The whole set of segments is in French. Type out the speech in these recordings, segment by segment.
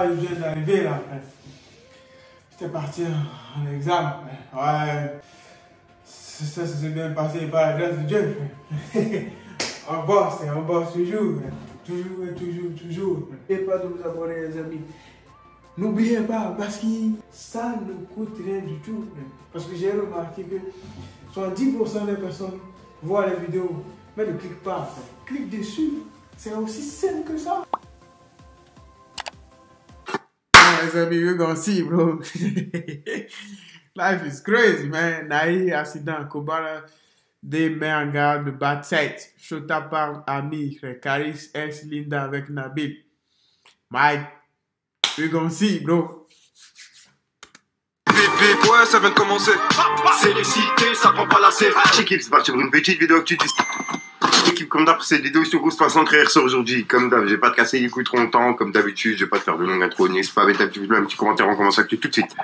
là, je viens d'arriver là. J'étais parti en examen. Ouais. Ça s'est bien passé par la grâce de Dieu. On bosse toujours. Toujours. N'oubliez pas de vous abonner, les amis. N'oubliez pas, parce que ça ne coûte rien du tout. Parce que j'ai remarqué que 70% des personnes voient les vidéos, mais ne cliquent pas. Clique dessus. C'est aussi simple que ça. Les amis, we're gonna see, bro. Life is crazy, man. Naï, accident, Kobala, des met en garde de bad set. Shota parle ami, Caris, ex Linda avec Nabil. Mike, we're gonna see, bro. Ouais, ça vient de commencer. C'est l'excité, ça prend pas la série. L'équipe, c'est parti pour une petite vidéo que tu dis. L'équipe, comme d'hab, pour cette vidéo, je te grosse 300 créateurs aujourd'hui. Comme d'hab, je vais pas te casser les couilles trop longtemps. Comme d'habitude, je vais pas te faire de longue intro. N'hésite pas à mettre un petit commentaire, on commence avec tout de suite.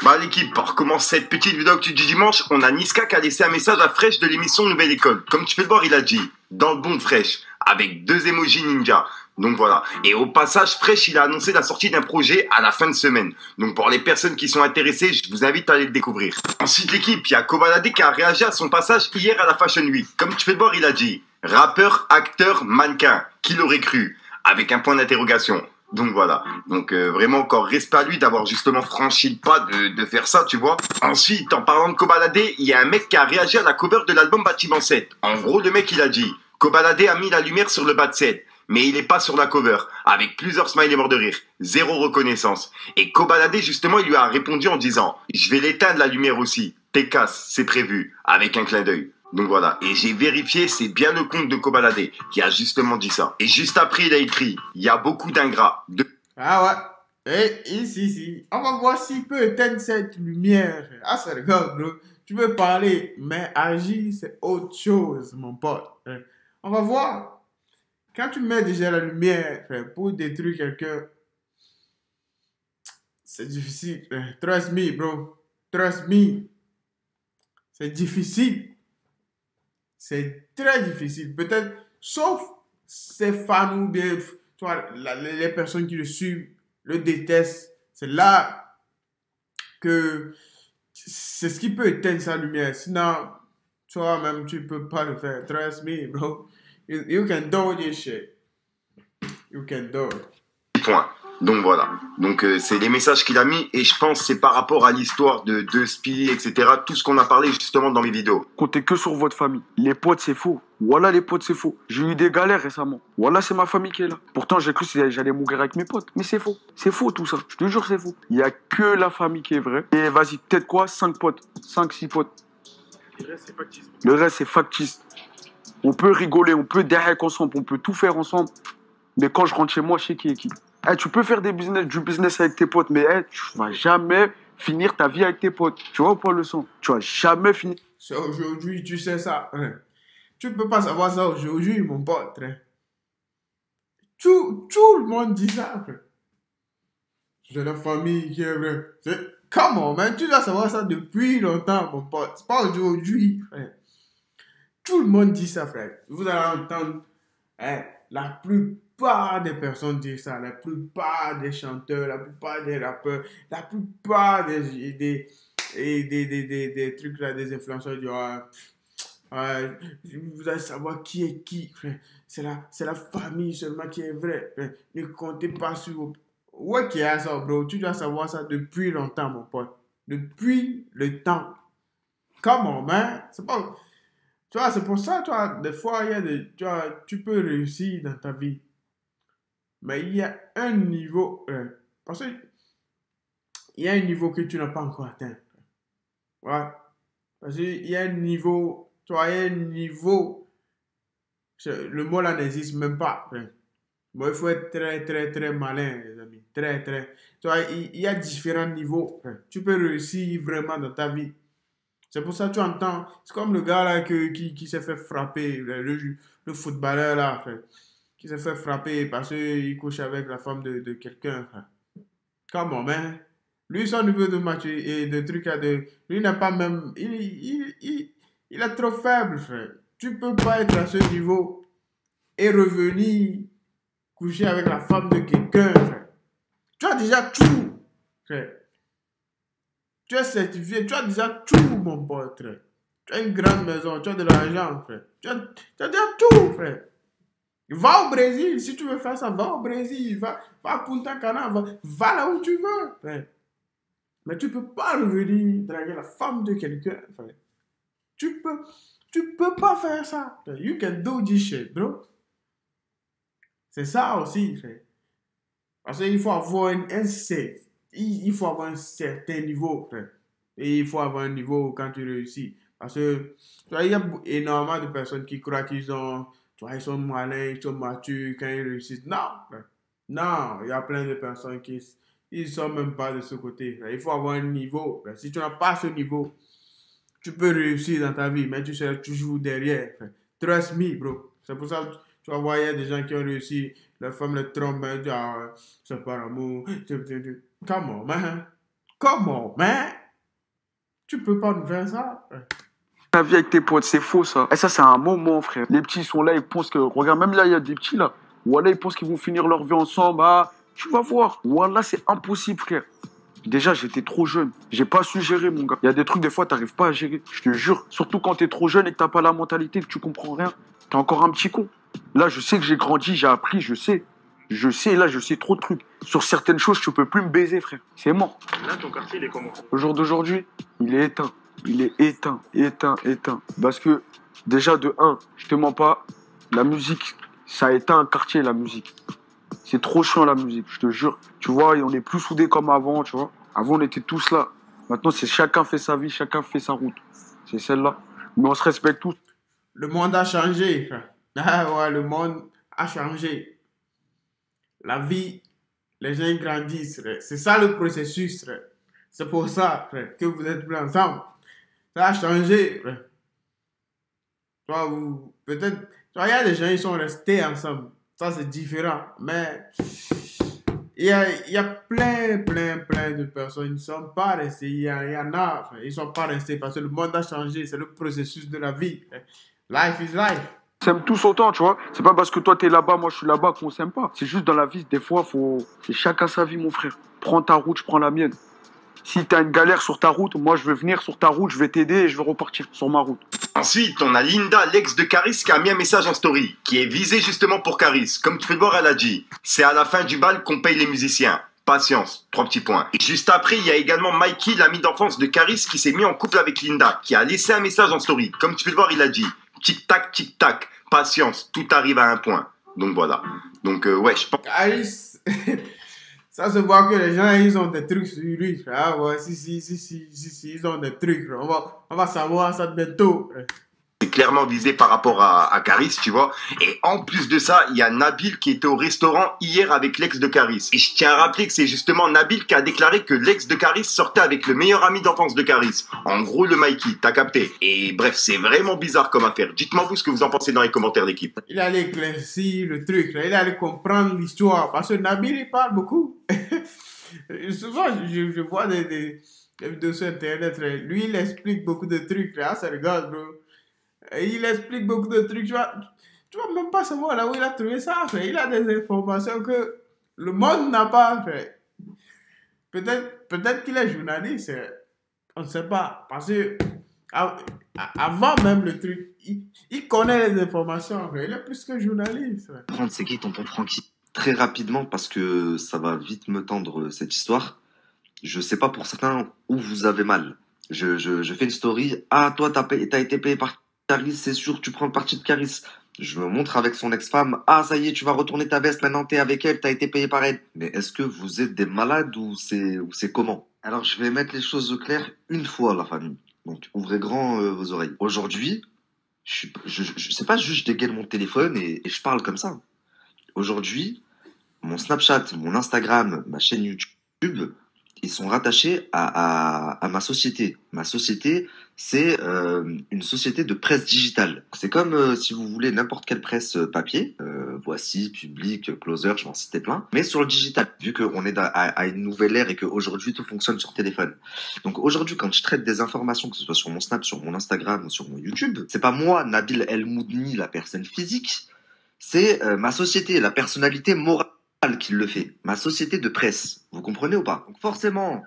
Bah l'équipe, pour commencer cette petite vidéo que tu dis dimanche, on a Niska qui a laissé un message à Fresh de l'émission Nouvelle École. Comme tu peux le voir, il a dit dans le bon de Fresh, avec 2 emojis ninja. Donc voilà. Et au passage, Fresh, il a annoncé la sortie d'un projet à la fin de semaine. Donc pour les personnes qui sont intéressées, je vous invite à aller le découvrir. Ensuite l'équipe, il y a Kobalade qui a réagi à son passage hier à la Fashion Week. Comme tu peux le voir, il a dit rappeur, acteur, mannequin. Qui l'aurait cru? Avec un point d'interrogation. Donc voilà, donc vraiment encore respect à lui d'avoir justement franchi le pas de faire ça, tu vois. Ensuite, en parlant de Kobalade, il y a un mec qui a réagi à la cover de l'album Bâtiment 7. En gros, le mec il a dit Kobalade a mis la lumière sur le bas de 7, mais il est pas sur la cover, avec plusieurs smileys morts de rire, zéro reconnaissance. Et Kobalade justement, il lui a répondu en disant je vais l'éteindre la lumière aussi, t'es casse, c'est prévu, avec un clin d'œil. Donc voilà, et j'ai vérifié, c'est bien le compte de Kobalade qui a justement dit ça. Et juste après, il a écrit, il y a beaucoup d'ingrats. Ah ouais, et ici, on va voir s'il peut éteindre cette lumière. Ah, ça regarde, bro. Tu veux parler, mais agir, c'est autre chose, mon pote. On va voir. Quand tu mets déjà la lumière pour détruire quelqu'un, c'est difficile. Trust me, bro. Trust me. C'est difficile. C'est très difficile. Peut-être, sauf ses fans ou bien tu vois, les personnes qui le suivent, le détestent. C'est là que c'est ce qui peut éteindre sa lumière. Sinon, toi-même, tu ne peux pas le faire. Trust me, bro. You can do this shit. You can do it. Point. Donc voilà. Donc c'est les messages qu'il a mis et je pense que c'est par rapport à l'histoire de Spi, etc. Tout ce qu'on a parlé justement dans mes vidéos. Comptez que sur votre famille. Les potes, c'est faux. Voilà, les potes, c'est faux. J'ai eu des galères récemment. Voilà, c'est ma famille qui est là. Pourtant, j'ai cru que j'allais mourir avec mes potes. Mais c'est faux. C'est faux tout ça. Je te jure, c'est faux. Il n'y a que la famille qui est vraie. Et vas-y, peut-être quoi 5 potes. 5, 6 potes. Le reste, c'est factice. Le reste, c'est factice. On peut rigoler, on peut derrière ensemble, on peut tout faire ensemble. Mais quand je rentre chez moi, je sais qui est qui. Tu peux faire du business avec tes potes, mais tu vas jamais finir ta vie avec tes potes. Tu vois ou pas le son? Tu vas jamais finir. C'est aujourd'hui, tu sais ça. Tu ne peux pas savoir ça aujourd'hui, mon pote. Tout le monde dit ça. J'ai la famille qui est vraie. Come on, man. Tu dois savoir ça depuis longtemps, mon pote. C'est pas aujourd'hui. Tout le monde dit ça, frère. Vous allez entendre la plupart des personnes dire ça. La plupart des chanteurs, la plupart des rappeurs, la plupart des trucs là, des influenceurs disent vous allez savoir qui est qui, frère. C'est la famille seulement qui est vraie. Frère. Ne comptez pas sur vos... Ouais, qui est ça, bro. Tu dois savoir ça depuis longtemps, mon pote. Depuis le temps. Comment, man? C'est pas... Tu vois, c'est pour ça, toi, des fois, tu peux réussir dans ta vie. Mais il y a un niveau, parce que il y a un niveau que tu n'as pas encore atteint. Ouais. Parce qu'il y a un niveau, tu vois, il y a un niveau, le mot là n'existe même pas. Bon, il faut être très, très, très malin, les amis. Très, très. Tu vois, il y a différents niveaux. Tu peux réussir vraiment dans ta vie. C'est pour ça que tu entends, c'est comme le gars là qui s'est fait frapper, le footballeur là, frère, qui s'est fait frapper parce qu'il couche avec la femme de quelqu'un. Comment, man? Lui, son niveau de match et de trucs lui n'a pas même, il est trop faible, frère. Tu peux pas être à ce niveau et revenir coucher avec la femme de quelqu'un, frère. Tu as déjà tout, frère. Tu es certifié, tu as déjà tout, mon pote, frère. Tu as une grande maison, tu as de l'argent, frère. Tu as déjà tout, frère. Va au Brésil, si tu veux faire ça, va au Brésil, va à Punta Cana, va là où tu veux, frère. Mais tu peux pas revenir draguer la femme de quelqu'un, frère. Tu peux pas faire ça. You can do this shit, bro. C'est ça aussi, frère. Parce qu'il faut avoir il faut avoir un certain niveau, frère. Et il faut avoir un niveau quand tu réussis. Parce que, tu vois, il y a énormément de personnes qui croient qu'ils ont, tu vois, ils sont malins, ils sont matures quand ils réussissent. Non, frère. Non, il y a plein de personnes qui ils sont même pas de ce côté, frère. Il faut avoir un niveau, frère. Si tu n'as pas ce niveau, tu peux réussir dans ta vie, mais tu seras toujours derrière, frère. Trust me, bro. C'est pour ça que tu vas voir, il y a des gens qui ont réussi, leur femme le trompe, genre, c'est par amour. Come on, man. Come on, man. Tu peux pas nous faire ça, frère. Ta vie avec tes potes, c'est faux ça. Et ça, c'est un moment, frère. Les petits sont là, ils pensent que. Regarde, même là, il y a des petits là. Voilà, ils pensent qu'ils vont finir leur vie ensemble. Ah, tu vas voir. Voilà, c'est impossible, frère. Déjà, j'étais trop jeune. J'ai pas su gérer, mon gars. Il y a des trucs, des fois, t'arrives pas à gérer. Je te jure. Surtout quand t'es trop jeune et que t'as pas la mentalité, que tu comprends rien. T'es encore un petit con. Là, je sais que j'ai grandi, j'ai appris, je sais. Là, je sais trop de trucs. Sur certaines choses, tu peux plus me baiser, frère. C'est mort. Là, ton quartier, il est comment? Au jour d'aujourd'hui, il est éteint. Il est éteint. Parce que, déjà, de un, je te mens pas, la musique, ça a éteint un quartier, la musique. C'est trop chiant, la musique, je te jure. Tu vois, on est plus soudés comme avant, tu vois. Avant, on était tous là. Maintenant, c'est chacun fait sa vie, chacun fait sa route. C'est celle-là. Mais on se respecte tous. Le monde a changé, frère. Ah ouais, le monde a changé. La vie, les gens grandissent, frère. C'est ça le processus, frère. C'est pour ça, frère, que vous êtes plus ensemble. Ça a changé, frère. Tu vois, peut-être, tu vois, il y a des gens, ils sont restés ensemble. Ça, c'est différent. Mais il y a plein de personnes. Ils ne sont pas restés. Il y en a, frère. Ils ne sont pas restés parce que le monde a changé. C'est le processus de la vie, frère. Life is life. On s'aime tous autant, tu vois. C'est pas parce que toi, t'es là-bas, moi, je suis là-bas qu'on s'aime pas. C'est juste dans la vie, des fois, c'est chacun sa vie, mon frère. Prends ta route, je prends la mienne. Si t'as une galère sur ta route, moi je vais venir sur ta route, je vais t'aider et je vais repartir sur ma route. Ensuite, on a Linda, l'ex de Caris, qui a mis un message en story, qui est visé justement pour Caris. Comme tu peux le voir, elle a dit « C'est à la fin du bal qu'on paye les musiciens. Patience. » 3 petits points. Et juste après, il y a également Mikey, l'ami d'enfance de Caris, qui s'est mis en couple avec Linda, qui a laissé un message en story. Comme tu peux le voir, il a dit « Tic tac, patience, tout arrive à un point. » Donc voilà. Donc ouais, je pense... Caris, ça se voit que les gens, ils ont des trucs sur lui. Ah ouais, si, ils ont des trucs. On va savoir ça bientôt. C'est clairement visé par rapport à Caris, tu vois. Et en plus de ça, il y a Nabil qui était au restaurant hier avec l'ex de Caris. Et je tiens à rappeler que c'est justement Nabil qui a déclaré que l'ex de Caris sortait avec le meilleur ami d'enfance de Caris. En gros, le Mikey, t'as capté. Et bref, c'est vraiment bizarre comme affaire. Dites-moi vous ce que vous en pensez dans les commentaires d'équipe. Il allait éclaircir le truc, là. Il allait comprendre l'histoire. Parce que Nabil, il parle beaucoup. Souvent, je vois des vidéos sur Internet. Là. Lui, il explique beaucoup de trucs. Là. Ça regarde, bro. Et il explique beaucoup de trucs. Tu vas même pas savoir là où il a trouvé ça. Frère. Il a des informations que le monde n'a pas. Frère. Peut-être qu'il est journaliste. On ne sait pas. Parce que avant même le truc, il connaît les informations. Frère. Il est plus que journaliste. Frère. C'est qui tonton Francky? Très rapidement, parce que ça va vite me tendre cette histoire. Je sais pas pour certains où vous avez mal. Je fais une story. Ah, toi, t'as été payé par Caris, c'est sûr, tu prends le parti de Caris. Je me montre avec son ex-femme. Ah, ça y est, tu vas retourner ta veste, maintenant t'es avec elle, t'as été payé par elle. Mais est-ce que vous êtes des malades ou c'est comment? Alors, je vais mettre les choses au clair une fois, la famille. Donc, ouvrez grand vos oreilles. Aujourd'hui, je sais pas, juste je dégaine mon téléphone et je parle comme ça. Aujourd'hui, mon Snapchat, mon Instagram, ma chaîne YouTube, ils sont rattachés à ma société. Ma société, c'est une société de presse digitale. C'est comme, si vous voulez, n'importe quelle presse papier. Voici, Public, Closer, je vais en citer plein. Mais sur le digital, vu qu'on est à une nouvelle ère et qu'aujourd'hui, tout fonctionne sur téléphone. Donc aujourd'hui, quand je traite des informations, que ce soit sur mon Snap, sur mon Instagram ou sur mon YouTube, c'est pas moi, Nabil El Moudni, la personne physique, C'est ma société, la personnalité morale qui le fait. Ma société de presse. Vous comprenez ou pas? Donc forcément,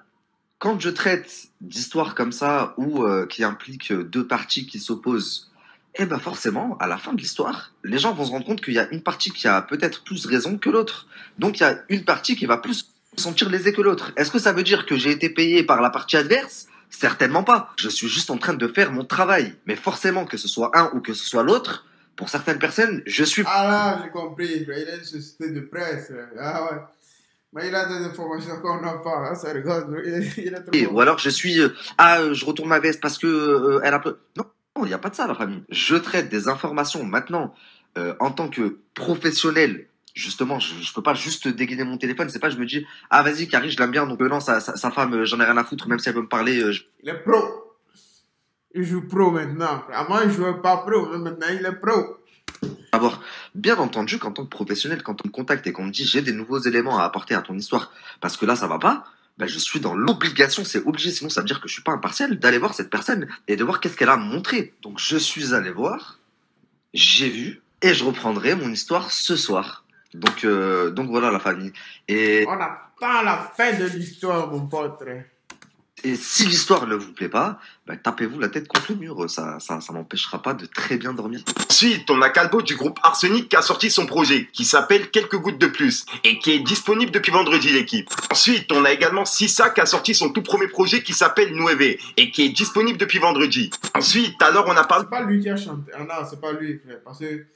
quand je traite d'histoires comme ça ou qui impliquent deux parties qui s'opposent, eh ben forcément, à la fin de l'histoire, les gens vont se rendre compte qu'il y a une partie qui a peut-être plus raison que l'autre. Donc il y a une partie qui va plus sentir lésée que l'autre. Est-ce que ça veut dire que j'ai été payé par la partie adverse? Certainement pas. Je suis juste en train de faire mon travail. Mais forcément, que ce soit un ou que ce soit l'autre, pour certaines personnes, je suis... Ah là, j'ai compris, frère. Il a une société de presse. Ah ouais. Mais il a des informations qu'on n'a pas. Hein, ça rigole. Il a trop Ou alors je suis... je retourne ma veste parce que elle a... Non, il n'y a pas de ça, la famille. Je traite des informations maintenant en tant que professionnel. Justement, je peux pas juste dégainer mon téléphone. C'est pas, je me dis, ah vas-y, Carrie, je l'aime bien. Donc non, sa femme, j'en ai rien à foutre. Même si elle veut me parler... Il est pro. Il joue pro maintenant. Avant, il jouait pas pro. Mais maintenant, il est pro. Avoir bien entendu qu'en tant que professionnel, quand on me contacte et qu'on me dit j'ai des nouveaux éléments à apporter à ton histoire, parce que là ça va pas, ben je suis dans l'obligation, c'est obligé, sinon ça veut dire que je suis pas impartial, d'aller voir cette personne et de voir qu'est-ce qu'elle a montré. Donc je suis allé voir, j'ai vu, et je reprendrai mon histoire ce soir. Donc voilà la famille. Et, On attend la fin de l'histoire, mon pote. et si l'histoire ne vous plaît pas, ben tapez-vous la tête contre le mur, ça m'empêchera pas de très bien dormir. Ensuite, on a Calbo du groupe Arsenic qui a sorti son projet, qui s'appelle Quelques gouttes de plus, et qui est disponible depuis vendredi, l'équipe. Ensuite, on a également Sissa qui a sorti son tout premier projet qui s'appelle Nueve, et qui est disponible depuis vendredi. Ensuite, alors on a parlé... C'est pas lui qui a chanté. Ah non, c'est pas lui, frère. Parce que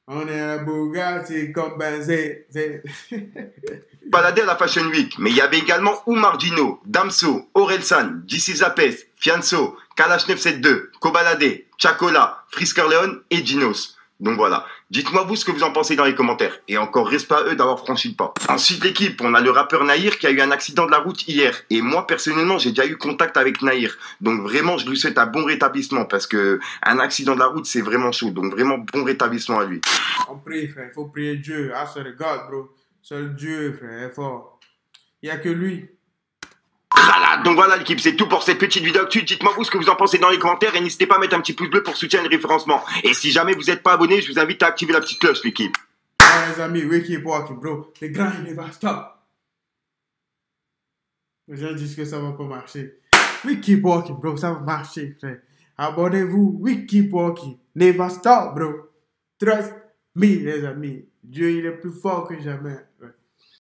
on est un beau gars, c'est comme Benzé. baladé à la Fashion Week, mais il y avait également Oumar Dino, Damso, Orelsan, DC Zapes, Fianso, Kalash 972, Kobalade, Chacola, Frisker Leon et Dinos. Donc voilà, dites-moi vous ce que vous en pensez dans les commentaires. Et encore respect à eux d'avoir franchi le pas. Ensuite l'équipe, on a le rappeur Nahir qui a eu un accident de la route hier. Et moi personnellement j'ai déjà eu contact avec Nahir. Donc vraiment je lui souhaite un bon rétablissement parce que un accident de la route c'est vraiment chaud. Donc vraiment bon rétablissement à lui. On prie, frère. Il faut prier Dieu. Ah, c'est le God, bro. Seul Dieu, frère, est fort. Il n'y a que lui. Voilà, donc voilà l'équipe, c'est tout pour cette petite vidéo actu. Dites-moi vous ce que vous en pensez dans les commentaires et n'hésitez pas à mettre un petit pouce bleu pour soutenir le référencement. Et si jamais vous n'êtes pas abonné, je vous invite à activer la petite cloche l'équipe. Ah, les amis, we keep walking, bro. Les grands, il va stop. Les gens disent que ça va pas marcher. We keep walking, bro. Ça va marcher, frère. Abonnez-vous. We keep walking. Never stop, bro. Trust me, les amis. Dieu, il est plus fort que jamais. Ouais.